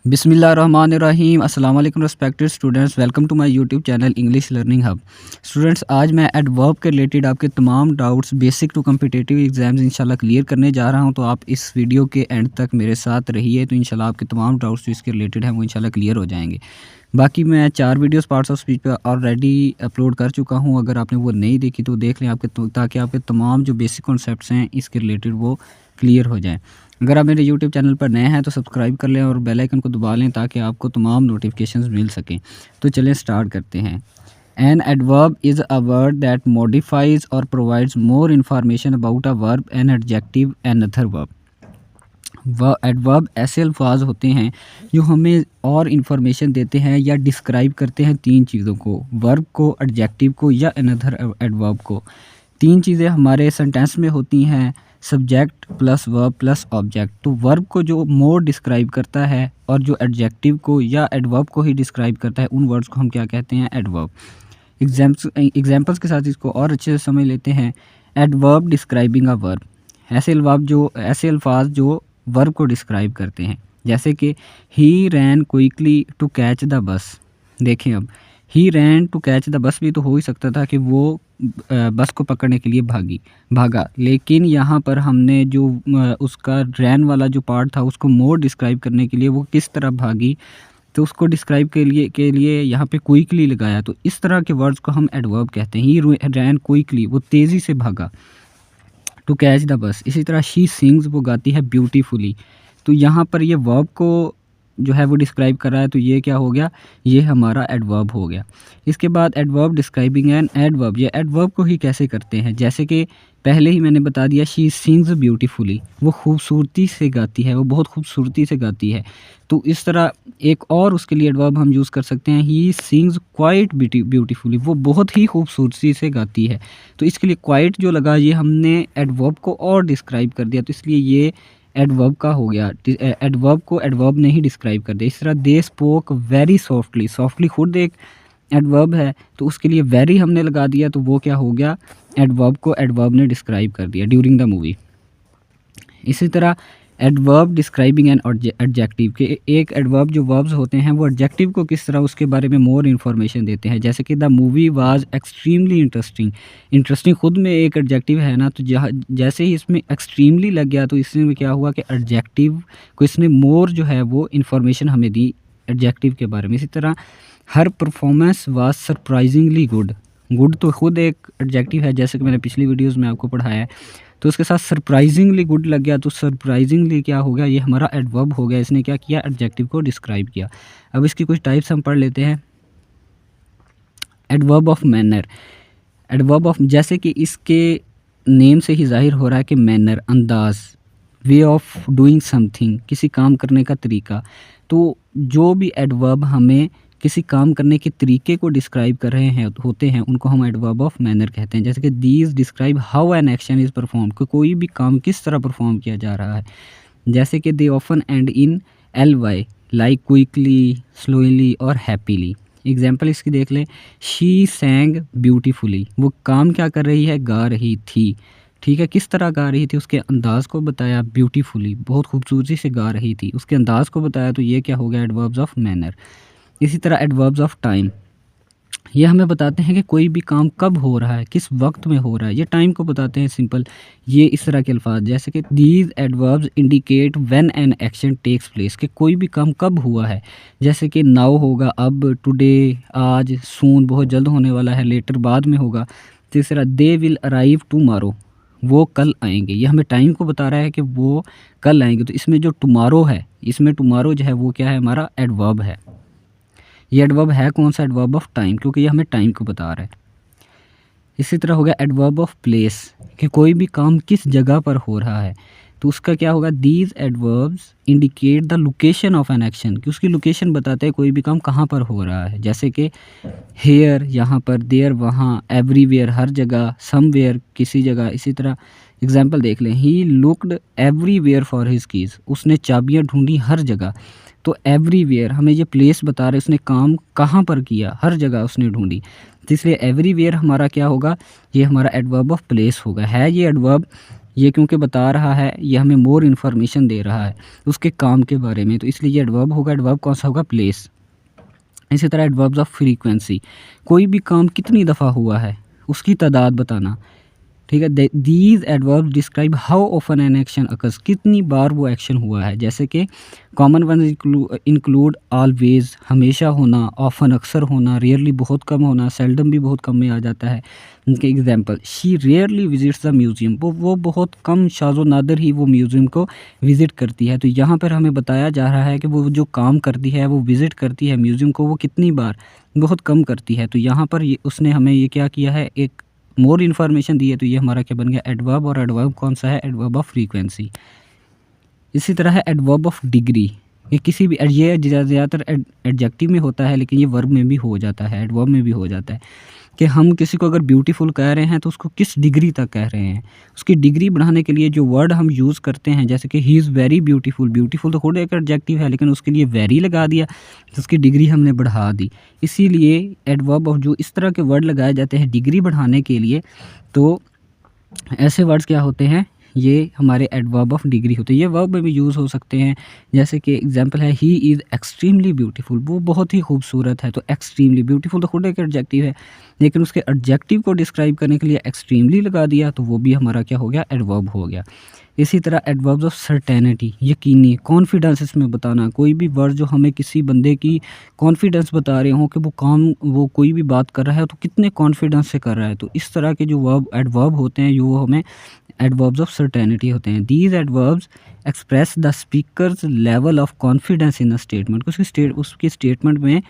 बिस्मिल्लाहिर्रहमानिर्रहीम। अस्सलाम वालेकुम respected students, welcome to my YouTube channel English learning hub. Students, आज मैं एडवर्ब के रिलेटेड आपके तमाम doubts basic to competitive exams इंशाल्लाह क्लियर करने जा रहा हूं। तो आप इस वीडियो के एंड तक मेरे साथ रहिए, तो इंशाल्लाह आपके तमाम डाउट्स जो इसके रिलेटेड हैं वो इंशाल्लाह क्लियर हो जाएंगे। बाकी मैं 4 वीडियोस पार्ट्स ऑफ स्पीच पर ऑलरेडी अपलोड कर चुका हूँ। अगर आपने वो नहीं देखी तो देख लें आपके, ताकि आपके तमाम जो बेसिक कॉन्सेप्ट्स हैं इसके रिलेटेड वो क्लियर हो जाएँ। अगर आप मेरे यूट्यूब चैनल पर नए हैं तो सब्सक्राइब कर लें और बेल आइकन को दबा लें ताकि आपको तमाम नोटिफिकेशंस मिल सकें। तो चलें स्टार्ट करते हैं। An adverb is a word that modifies or provides more information about a verb an adjective and other verb. Adverb ऐसे अल्फाज होते हैं जो हमें और इन्फॉर्मेशन देते हैं या डिस्क्राइब करते हैं 3 चीज़ों को, वर्ब को, एडजेक्टिव को या अनदर एडवर्ब को। 3 चीज़ें हमारे सेंटेंस में होती हैं, subject plus verb plus object. तो वर्ब को जो मोर डिस्क्राइब करता है और जो एडजेक्टिव को या एडवर्ब को ही डिस्क्राइब करता है, उन वर्ड्स को हम क्या कहते हैं? एडवर्ब। एग्जाम्पल्स के साथ इसको और अच्छे से समझ लेते हैं। एडवर्ब डिस्क्राइबिंग अ वर्ब, ऐसे अल्फाज जो वर्ब को डिस्क्राइब करते हैं, जैसे कि he ran quickly to catch the bus. देखें, अब he ran to catch the bus भी तो हो ही सकता था कि वो बस को पकड़ने के लिए भागा, लेकिन यहाँ पर हमने जो उसका रैन वाला जो पार्ट था उसको मोर डिस्क्राइब करने के लिए वो किस तरह भागी, तो उसको डिस्क्राइब के लिए यहाँ पे क्विकली लगाया। तो इस तरह के वर्ड्स को हम एडवर्ब कहते हैं। ही रैन क्विकली, वो तेज़ी से भागा। टू कैच द बस। इसी तरह शी सिंग्स, वो गाती है ब्यूटीफुली। तो यहाँ पर ये वर्ब को जो है वो डिस्क्राइब कर रहा है, तो ये क्या हो गया? ये हमारा एडवर्ब हो गया। इसके बाद एडवर्ब डिस्क्राइबिंग एन एडवर्ब, ये एडवर्ब को ही कैसे करते हैं? जैसे कि पहले ही मैंने बता दिया, शी सिंग्स ब्यूटीफुली, वो खूबसूरती से गाती है, वो बहुत खूबसूरती से गाती है। तो इस तरह एक और उसके लिए एडवर्ब हम यूज़ कर सकते हैं, ही सिंग्स क्वाइट ब्यूटीफुली, वो बहुत ही खूबसूरती से गाती है। तो इसके लिए क्वाइट जो लगा, ये हमने एडवर्ब को और डिस्क्राइब कर दिया, तो इसलिए ये एडवर्ब का हो गया। एडवर्ब को एडवर्ब ने ही डिस्क्राइब कर दिया। इस तरह they spoke very softly, softly खुद एक एडवर्ब है, तो उसके लिए वेरी हमने लगा दिया, तो वो क्या हो गया? एडवर्ब को एडवर्ब ने डिस्क्राइब कर दिया ड्यूरिंग द मूवी। इसी तरह एडवर्ब डिस्क्राइबिंग एन एडजेक्टिव के, एक एडवर्ब जो वर्ब्स होते हैं वो एडजेक्टिव को किस तरह उसके बारे में मोर इन्फॉर्मेशन देते हैं। जैसे कि the movie was extremely interesting. Interesting खुद में एक एडजेक्टिव है ना, तो जैसे ही इसमें एक्सट्रीमली लग गया, तो इसमें क्या हुआ कि एडजेक्टिव को इसने मोर जो है वो इन्फॉर्मेशन हमें दी एडजेक्टिव के बारे में। इसी तरह हर performance was surprisingly good. Good तो खुद एक एडजेक्टिव है, जैसे कि मैंने पिछली वीडियोज़ में आपको पढ़ाया है। तो उसके साथ सरप्राइजिंगली गुड लग गया, तो सरप्राइजिंगली क्या हो गया? ये हमारा एडवर्ब हो गया। इसने क्या किया? एडजेक्टिव को डिस्क्राइब किया। अब इसकी कुछ टाइप्स हम पढ़ लेते हैं। Adverb of manner, adverb of, जैसे कि इसके नेम से ही जाहिर हो रहा है कि मैनर, अंदाज, वे ऑफ डूइंग समथिंग, किसी काम करने का तरीका। तो जो भी एडवर्ब हमें किसी काम करने के तरीके को डिस्क्राइब कर रहे हैं होते हैं, उनको हम एडवर्ब ऑफ मैनर कहते हैं। जैसे कि these describe how an action is perform, कि कोई भी काम किस तरह परफॉर्म किया जा रहा है। जैसे कि they often end in L Y, like quickly, slowly और हैप्पीली। एग्जाम्पल इसकी देख लें। शी सैंग ब्यूटीफुली, वो काम क्या कर रही है? गा रही थी। ठीक है, किस तरह गा रही थी? उसके अंदाज़ को बताया, ब्यूटीफुली, बहुत खूबसूरती से गा रही थी, उसके अंदाज़ को बताया। तो ये क्या हो गया? Adverbs of manner. इसी तरह एडवर्ब्स ऑफ टाइम, ये हमें बताते हैं कि कोई भी काम कब हो रहा है, किस वक्त में हो रहा है, ये टाइम को बताते हैं सिंपल। ये इस तरह के अल्फाज, जैसे कि these adverbs indicate when an action takes place, कि कोई भी काम कब हुआ है। जैसे कि नाउ होगा अब, टुडे आज, सून बहुत जल्द होने वाला है, लेटर बाद में होगा। तीसरा दे विल अराइव टुमारो, वो कल आएंगे, ये हमें टाइम को बता रहा है कि वो कल आएंगे। तो इसमें जो टुमारो है, इसमें टुमारो जो है वो क्या है? हमारा एडवर्ब है। ये एडवर्ब है कौन सा? एडवर्ब ऑफ टाइम, क्योंकि ये हमें टाइम को बता रहा है। इसी तरह हो गया एडवर्ब ऑफ प्लेस, कि कोई भी काम किस जगह पर हो रहा है। तो उसका क्या होगा? These adverbs indicate the location of an action, कि उसकी लोकेशन बताते हैं कोई भी काम कहाँ पर हो रहा है। जैसे कि हेयर, यहाँ पर, देयर, वहाँ, एवरीवेयर, हर जगह, समवेयर, किसी जगह। इसी तरह एग्जाम्पल देख लें। He looked everywhere for his keys, उसने चाबियाँ ढूंढी हर जगह। तो एवरीवेयर हमें ये प्लेस बता रहे, उसने काम कहाँ पर किया, हर जगह उसने ढूंढी। तो इसलिए एवरीवेयर हमारा क्या होगा? ये हमारा एडवर्ब ऑफ प्लेस होगा। है ये एडवर्ब ये क्योंकि बता रहा है, ये हमें मोर इन्फॉर्मेशन दे रहा है उसके काम के बारे में, तो इसलिए ये एडवर्ब होगा। एडवर्ब कौन सा होगा? प्लेस। इसी तरह एडवर्ब्स ऑफ फ्रीक्वेंसी, कोई भी काम कितनी दफ़ा हुआ है उसकी तादाद बताना। ठीक है, these adverb describe how often an action occurs, कितनी बार वो एक्शन हुआ है। जैसे कि कॉमन वन इंक्लूड ऑलवेज, हमेशा होना, ऑफन अक्सर होना, रेयरली बहुत कम होना, सेल्डम भी बहुत कम में आ जाता है। उनके example, she rarely visits the museum, वो बहुत कम, शाज़ो नादर ही वो म्यूज़ियम को विज़िट करती है। तो यहाँ पर हमें बताया जा रहा है कि वो जो काम करती है, वो विज़िट करती है म्यूज़ियम को, वो कितनी बार, बहुत कम करती है। तो यहाँ पर ये उसने हमें ये क्या किया है, एक मोर इन्फॉर्मेशन दी है। तो ये हमारा क्या बन गया? एडवर्ब। और एडवर्ब कौन सा है? Adverb of frequency. इसी तरह है एडवर्ब ऑफ डिग्री, ये किसी भी, ये ज़्यादातर एडजेक्टिव में होता है, लेकिन ये वर्ब में भी हो जाता है, एडवर्ब में भी हो जाता है कि हम किसी को अगर ब्यूटीफुल कह रहे हैं तो उसको किस डिग्री तक कह रहे हैं। उसकी डिग्री बढ़ाने के लिए जो वर्ड हम यूज़ करते हैं, जैसे कि he is very beautiful, beautiful तो खुद एक एडजेक्टिव है, लेकिन उसके लिए वेरी लगा दिया तो उसकी डिग्री हमने बढ़ा दी। इसीलिए एडवर्ब ऑफ, जो इस तरह के वर्ड लगाए जाते हैं डिग्री बढ़ाने के लिए, तो ऐसे वर्ड्स क्या होते हैं, ये हमारे एडवर्ब ऑफ डिग्री होते हैं। ये वर्ब में भी यूज़ हो सकते हैं। जैसे कि एग्जांपल है, ही इज़ एक्सट्रीमली ब्यूटीफुल, वो बहुत ही खूबसूरत है। तो एक्सट्रीमली, ब्यूटीफुल तो खुद एक एडजेक्टिव है, लेकिन उसके एडजेक्टिव को डिस्क्राइब करने के लिए एक्सट्रीमली लगा दिया, तो वो भी हमारा क्या हो गया? एडवर्ब हो गया। इसी तरह एडवर्ब्स ऑफ सर्टेनिटी, यकीनी, कॉन्फिडेंस इसमें बताना। कोई भी वर्ड जो हमें किसी बंदे की कॉन्फिडेंस बता रहे हों कि वो कोई भी बात कर रहा है तो कितने कॉन्फिडेंस से कर रहा है, तो इस तरह के जो वर्ब एडवर्ब होते हैं, वो हमें एडवर्ब्स ऑफ सर्टेनिटी होते हैं। These adverbs express the speakers level of confidence in a statement, उसकी स्टेटमेंट में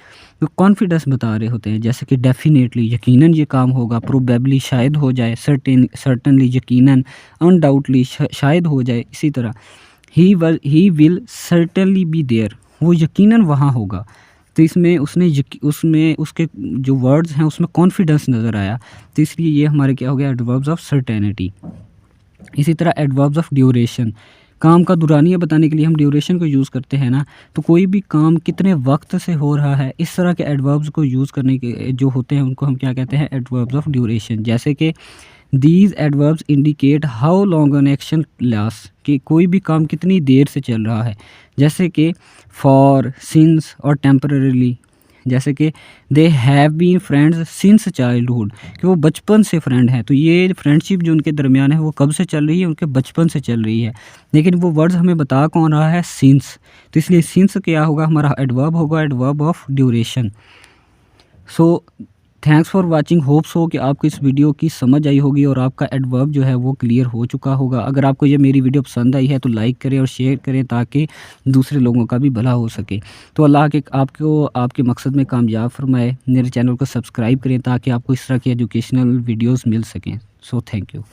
वो कॉन्फिडेंस बता रहे होते हैं। जैसे कि डेफिनेटली, यकीनन ये काम होगा, प्रोबेबली, शायद हो जाए, सर्टेनली, यकीनन, अनडाउटली, शायद हो जाए। इसी तरह he will certainly be there, वो यकीनन वहाँ होगा। तो इसमें उसमें उसके जो वर्ड्स हैं उसमें कॉन्फिडेंस नज़र आया, तो इसलिए ये हमारे क्या हो गया? Adverbs of certainty. इसी तरह एडवर्ब्स ऑफ ड्यूरेशन, काम का दुरानिया बताने के लिए हम ड्यूरेशन को यूज़ करते हैं ना, तो कोई भी काम कितने वक्त से हो रहा है, इस तरह के एडवर्ब्स को यूज़ करने के जो होते हैं उनको हम क्या कहते हैं? Adverbs of duration. जैसे कि these adverbs indicate how long an action last, कि कोई भी काम कितनी देर से चल रहा है। जैसे कि फॉर, सिंस और टेम्पररीली। जैसे कि they have been friends since childhood, कि वो बचपन से फ्रेंड हैं। तो ये फ्रेंडशिप जो उनके दरमियान है वो कब से चल रही है? उनके बचपन से चल रही है। लेकिन वो वर्ड्स हमें बता कौन रहा है? सिंस। तो इसलिए सिंस क्या होगा? हमारा एडवर्ब होगा, adverb of duration. So thanks for watching, hopes हो कि आपको इस वीडियो की समझ आई होगी और आपका एडवर्ब जो है वो क्लियर हो चुका होगा। अगर आपको ये मेरी वीडियो पसंद आई है तो लाइक करें और शेयर करें ताकि दूसरे लोगों का भी भला हो सके। तो अल्लाह के आपको आपके मकसद में कामयाब फरमाए। मेरे चैनल को सब्सक्राइब करें ताकि आपको इस तरह की एजुकेशनल वीडियोज़ मिल सकें। So thank you.